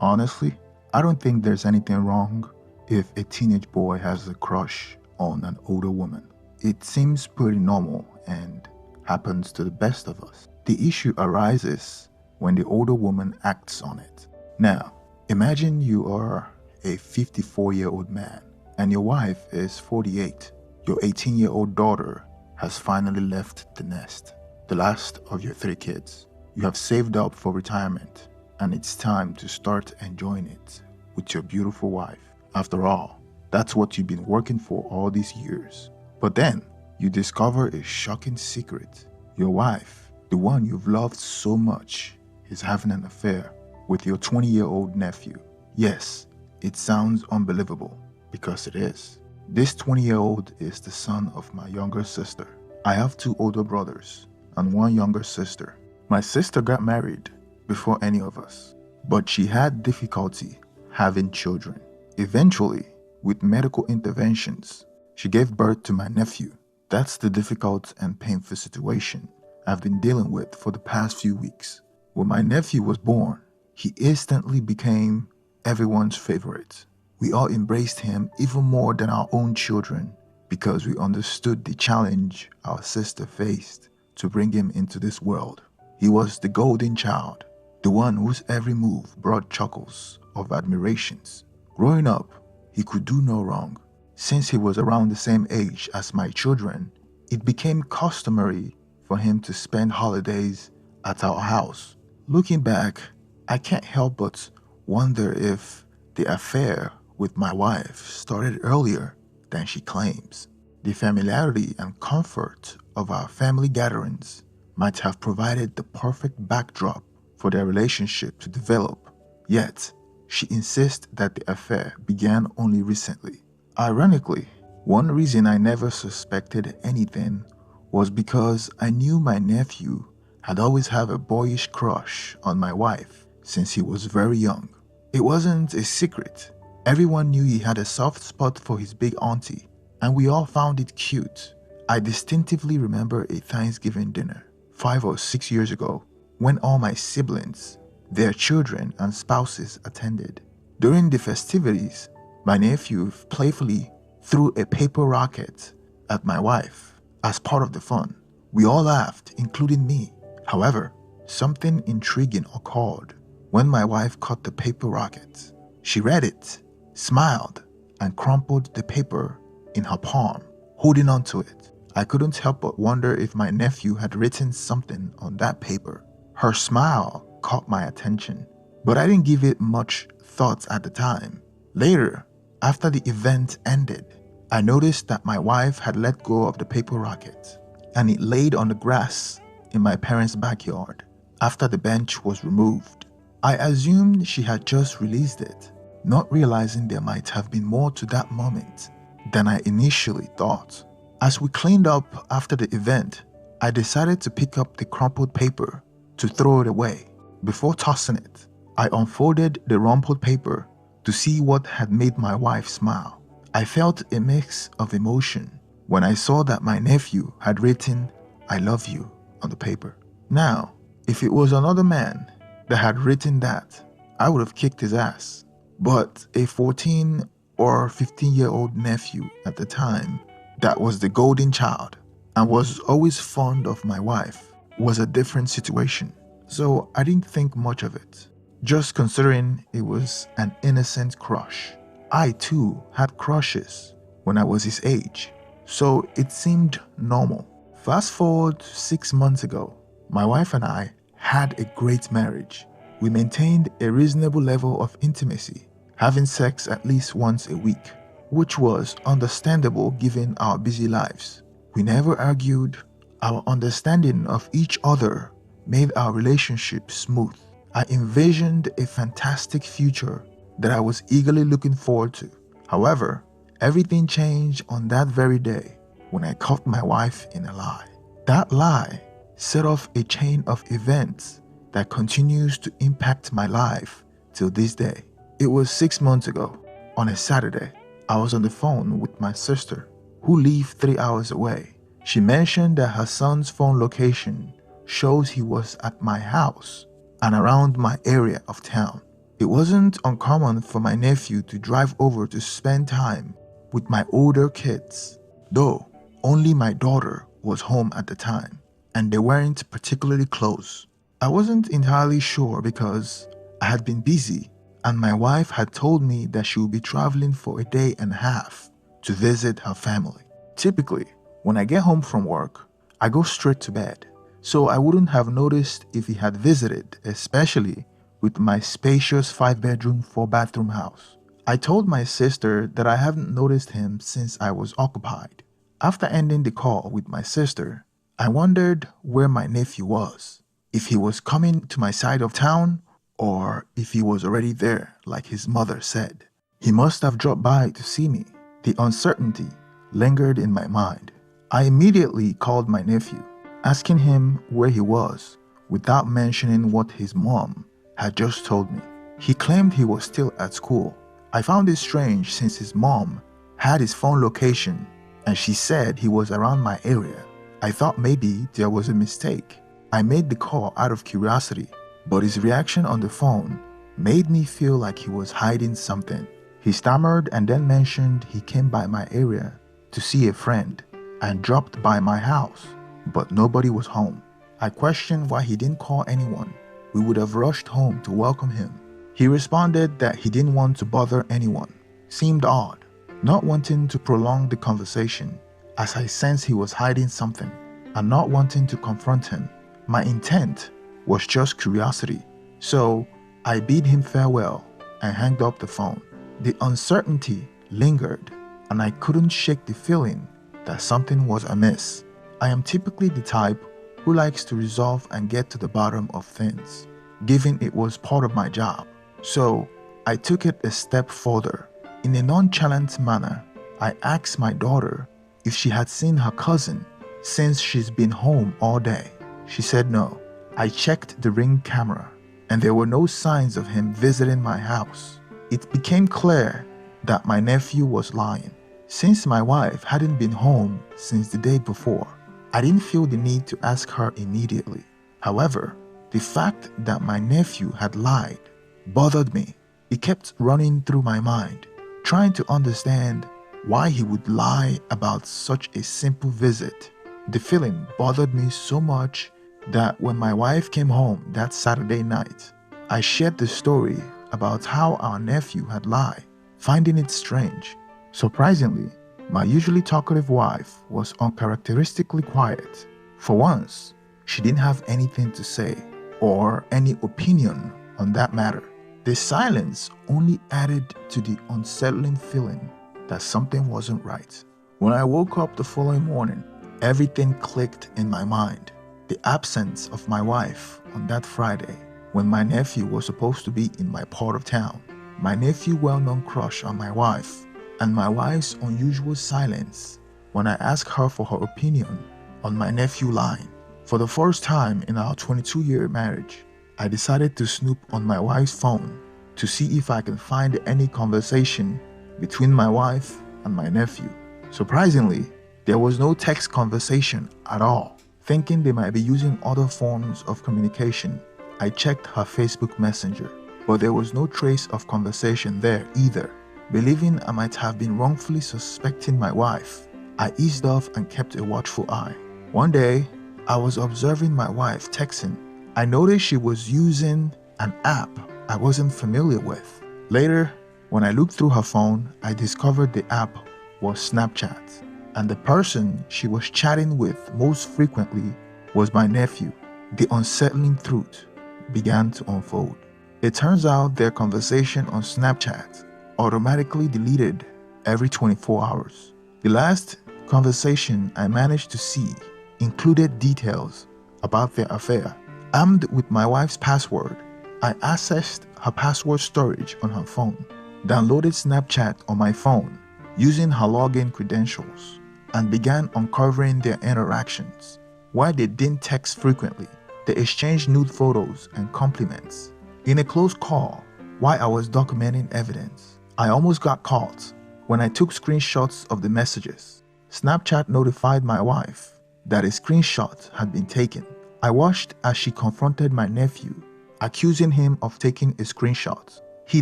Honestly, I don't think there's anything wrong if a teenage boy has a crush on an older woman. It seems pretty normal and happens to the best of us. The issue arises when the older woman acts on it. Now, imagine you are a 54-year-old man and your wife is 48. Your 18-year-old daughter has finally left the nest, the last of your 3 kids. You have saved up for retirement and it's time to start enjoying it with your beautiful wife. After all, that's what you've been working for all these years. But then, you discover a shocking secret. Your wife, the one you've loved so much, is having an affair with your 20-year-old nephew. Yes, it sounds unbelievable because it is. This 20-year-old is the son of my younger sister. I have 2 older brothers and 1 younger sister. My sister got married before any of us, but she had difficulty having children. Eventually, with medical interventions, she gave birth to my nephew. That's the difficult and painful situation I've been dealing with for the past few weeks. When my nephew was born, he instantly became everyone's favorite. We all embraced him even more than our own children because we understood the challenge our sister faced to bring him into this world. He was the golden child, the one whose every move brought chuckles of admirations. Growing up, he could do no wrong. Since he was around the same age as my children, it became customary for him to spend holidays at our house. Looking back, I can't help but wonder if the affair with my wife started earlier than she claims. The familiarity and comfort of our family gatherings might have provided the perfect backdrop for their relationship to develop. Yet, she insists that the affair began only recently. Ironically, one reason I never suspected anything was because I knew my nephew had always had a boyish crush on my wife since he was very young. It wasn't a secret. Everyone knew he had a soft spot for his big auntie, and we all found it cute. I distinctively remember a Thanksgiving dinner 5 or 6 years ago when all my siblings, their children and spouses attended. During the festivities, my nephew playfully threw a paper rocket at my wife as part of the fun. We all laughed, including me. However, something intriguing occurred when my wife caught the paper rocket. She read it, smiled, and crumpled the paper in her palm, holding on to it. I couldn't help but wonder if my nephew had written something on that paper. Her smile caught my attention, but I didn't give it much thought at the time. Later, after the event ended, I noticed that my wife had let go of the paper rocket and it laid on the grass in my parents' backyard after the bench was removed. I assumed she had just released it, not realizing there might have been more to that moment than I initially thought. As we cleaned up after the event, I decided to pick up the crumpled paper to throw it away. Before tossing it, I unfolded the rumpled paper to see what had made my wife smile. I felt a mix of emotion when I saw that my nephew had written, "I love you," on the paper. Now, if it was another man that had written that, I would have kicked his ass. But a 14 or 15-year-old nephew at the time that was the golden child and was always fond of my wife was a different situation. So I didn't think much of it, just considering it was an innocent crush. I too had crushes when I was his age, so it seemed normal. Fast forward 6 months ago, my wife and I had a great marriage. We maintained a reasonable level of intimacy, having sex at least once a week, which was understandable given our busy lives. We never argued. Our understanding of each other made our relationship smooth. I envisioned a fantastic future that I was eagerly looking forward to. However, everything changed on that very day when I caught my wife in a lie. That lie set off a chain of events that continues to impact my life till this day. It was 6 months ago, on a Saturday. I was on the phone with my sister, who lived 3 hours away. She mentioned that her son's phone location shows he was at my house and around my area of town. It wasn't uncommon for my nephew to drive over to spend time with my older kids, though only my daughter was home at the time, and they weren't particularly close. I wasn't entirely sure because I had been busy and my wife had told me that she would be traveling for a day and a half to visit her family. Typically, when I get home from work, I go straight to bed, so I wouldn't have noticed if he had visited, especially with my spacious 5-bedroom, 4-bathroom house. I told my sister that I haven't noticed him since I was occupied. After ending the call with my sister, I wondered where my nephew was, if he was coming to my side of town or if he was already there like his mother said. He must have dropped by to see me. The uncertainty lingered in my mind. I immediately called my nephew, asking him where he was without mentioning what his mom had just told me. He claimed he was still at school. I found it strange since his mom had his phone location and she said he was around my area. I thought maybe there was a mistake. I made the call out of curiosity, but his reaction on the phone made me feel like he was hiding something. He stammered and then mentioned he came by my area to see a friend and dropped by my house, but nobody was home. I questioned why he didn't call anyone. We would have rushed home to welcome him. He responded that he didn't want to bother anyone. Seemed odd, not wanting to prolong the conversation, as I sensed he was hiding something and not wanting to confront him. My intent was just curiosity, so I bid him farewell and hanged up the phone. The uncertainty lingered, and I couldn't shake the feeling that something was amiss. I am typically the type who likes to resolve and get to the bottom of things, given it was part of my job. So I took it a step further. In a nonchalant manner, I asked my daughter if she had seen her cousin since she's been home all day. She said no. I checked the Ring camera, and there were no signs of him visiting my house. It became clear that my nephew was lying. Since my wife hadn't been home since the day before, I didn't feel the need to ask her immediately. However, the fact that my nephew had lied bothered me. It kept running through my mind, trying to understand why he would lie about such a simple visit. The feeling bothered me so much that when my wife came home that Saturday night, I shared the story about how our nephew had lied, finding it strange. Surprisingly, my usually talkative wife was uncharacteristically quiet. For once, she didn't have anything to say or any opinion on that matter. The silence only added to the unsettling feeling that something wasn't right. When I woke up the following morning, everything clicked in my mind. The absence of my wife on that Friday, when my nephew was supposed to be in my part of town, my nephew's well-known crush on my wife, and my wife's unusual silence when I asked her for her opinion on my nephew lying. For the first time in our 22-year marriage, I decided to snoop on my wife's phone to see if I can find any conversation between my wife and my nephew. Surprisingly, there was no text conversation at all. Thinking they might be using other forms of communication, I checked her Facebook Messenger, but there was no trace of conversation there either. Believing I might have been wrongfully suspecting my wife, I eased off and kept a watchful eye. One day, I was observing my wife texting. I noticed she was using an app I wasn't familiar with. Later, when I looked through her phone, I discovered the app was Snapchat, and the person she was chatting with most frequently was my nephew. The unsettling truth began to unfold. It turns out their conversation on Snapchat automatically deleted every 24 hours. The last conversation I managed to see included details about their affair. Armed with my wife's password, I accessed her password storage on her phone, downloaded Snapchat on my phone using her login credentials, and began uncovering their interactions. While they didn't text frequently, they exchanged nude photos and compliments. In a close call, while I was documenting evidence, I almost got caught when I took screenshots of the messages. Snapchat notified my wife that a screenshot had been taken. I watched as she confronted my nephew, accusing him of taking a screenshot. He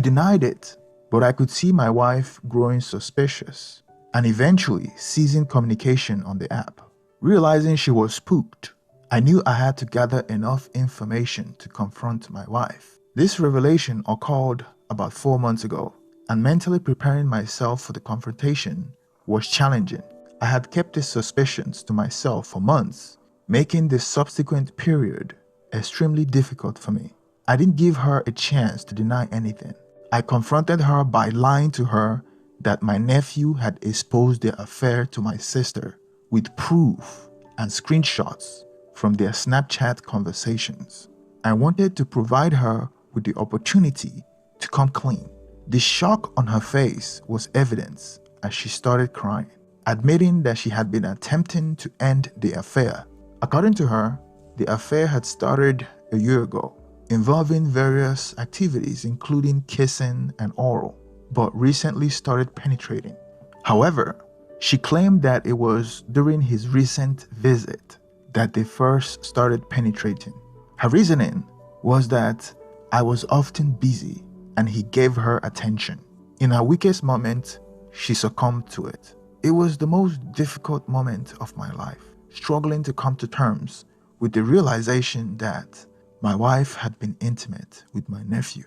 denied it, but I could see my wife growing suspicious and eventually ceasing communication on the app. Realizing she was spooked, I knew I had to gather enough information to confront my wife. This revelation occurred about 4 months ago, and mentally preparing myself for the confrontation was challenging. I had kept these suspicions to myself for months, making the subsequent period extremely difficult for me. I didn't give her a chance to deny anything. I confronted her by lying to her that my nephew had exposed their affair to my sister with proof and screenshots from their Snapchat conversations. I wanted to provide her with the opportunity to come clean. The shock on her face was evident as she started crying, admitting that she had been attempting to end the affair. According to her, the affair had started a year ago, involving various activities including kissing and oral, but recently started penetrating. However, she claimed that it was during his recent visit that they first started penetrating. Her reasoning was that I was often busy and he gave her attention. In her weakest moment, she succumbed to it. It was the most difficult moment of my life, struggling to come to terms with the realization that my wife had been intimate with my nephew.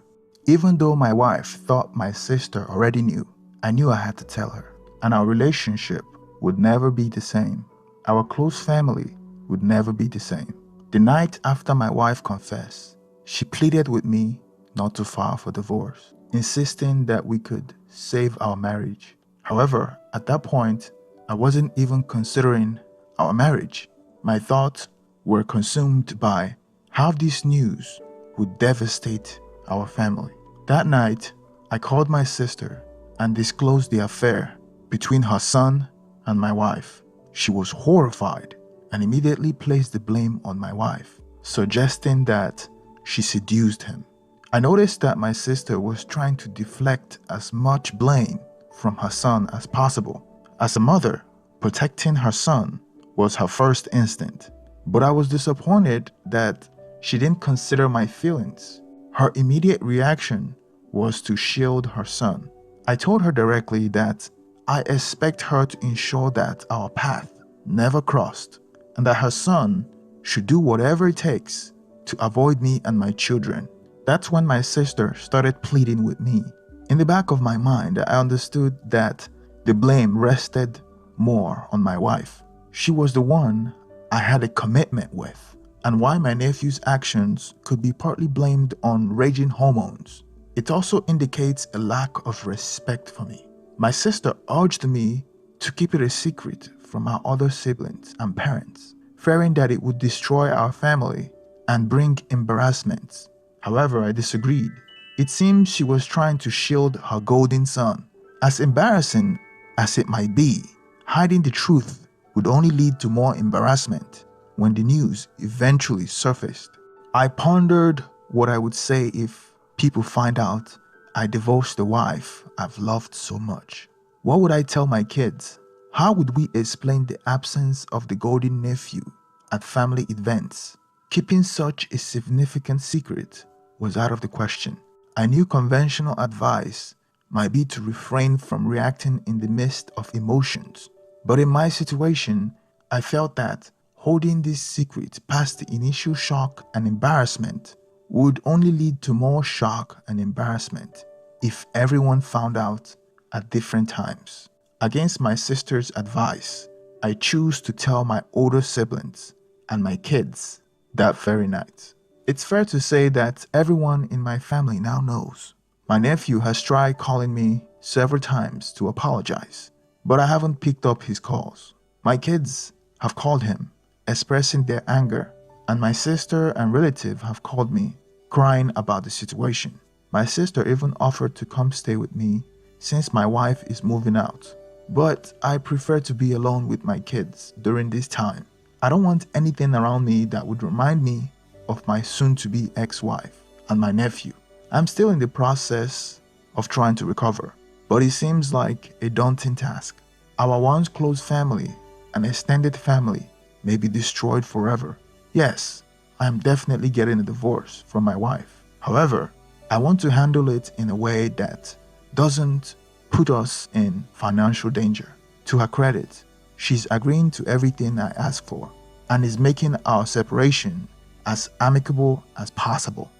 Even though my wife thought my sister already knew, I knew I had to tell her, and our relationship would never be the same. Our close family would never be the same. The night after my wife confessed, she pleaded with me not to file for divorce, insisting that we could save our marriage. However, at that point, I wasn't even considering our marriage. My thoughts were consumed by how this news would devastate our family. That night, I called my sister and disclosed the affair between her son and my wife. She was horrified and immediately placed the blame on my wife, suggesting that she seduced him. I noticed that my sister was trying to deflect as much blame from her son as possible. As a mother, protecting her son was her first instinct, but I was disappointed that she didn't consider my feelings. Her immediate reaction was to shield her son. I told her directly that I expect her to ensure that our path never crossed and that her son should do whatever it takes to avoid me and my children. That's when my sister started pleading with me. In the back of my mind, I understood that the blame rested more on my wife. She was the one I had a commitment with, and why my nephew's actions could be partly blamed on raging hormones. It also indicates a lack of respect for me. My sister urged me to keep it a secret from our other siblings and parents, fearing that it would destroy our family and bring embarrassments. However, I disagreed. It seems she was trying to shield her golden son. As embarrassing as it might be, hiding the truth would only lead to more embarrassment when the news eventually surfaced. I pondered what I would say if people find out I divorced the wife I've loved so much. What would I tell my kids? How would we explain the absence of the golden nephew at family events? Keeping such a significant secret was out of the question. I knew conventional advice might be to refrain from reacting in the midst of emotions, but in my situation, I felt that holding this secret past the initial shock and embarrassment would only lead to more shock and embarrassment if everyone found out at different times. Against my sister's advice, I chose to tell my older siblings and my kids that very night. It's fair to say that everyone in my family now knows. My nephew has tried calling me several times to apologize, but I haven't picked up his calls. My kids have called him, expressing their anger, and my sister and relative have called me, crying about the situation. My sister even offered to come stay with me since my wife is moving out, but I prefer to be alone with my kids during this time. I don't want anything around me that would remind me of my soon-to-be ex-wife and my nephew. I'm still in the process of trying to recover, but it seems like a daunting task. Our once close family and extended family may be destroyed forever. Yes, I am definitely getting a divorce from my wife. However, I want to handle it in a way that doesn't put us in financial danger. To her credit, she's agreeing to everything I ask for and is making our separation as amicable as possible.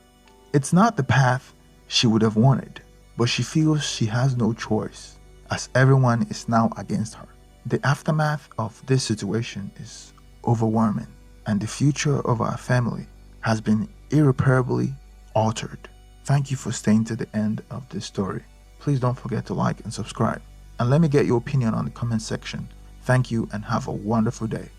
It's not the path she would have wanted, but she feels she has no choice as everyone is now against her. The aftermath of this situation is overwhelming, and the future of our family has been irreparably altered. Thank you for staying to the end of this story. Please don't forget to like and subscribe. And let me get your opinion on the comment section. Thank you and have a wonderful day.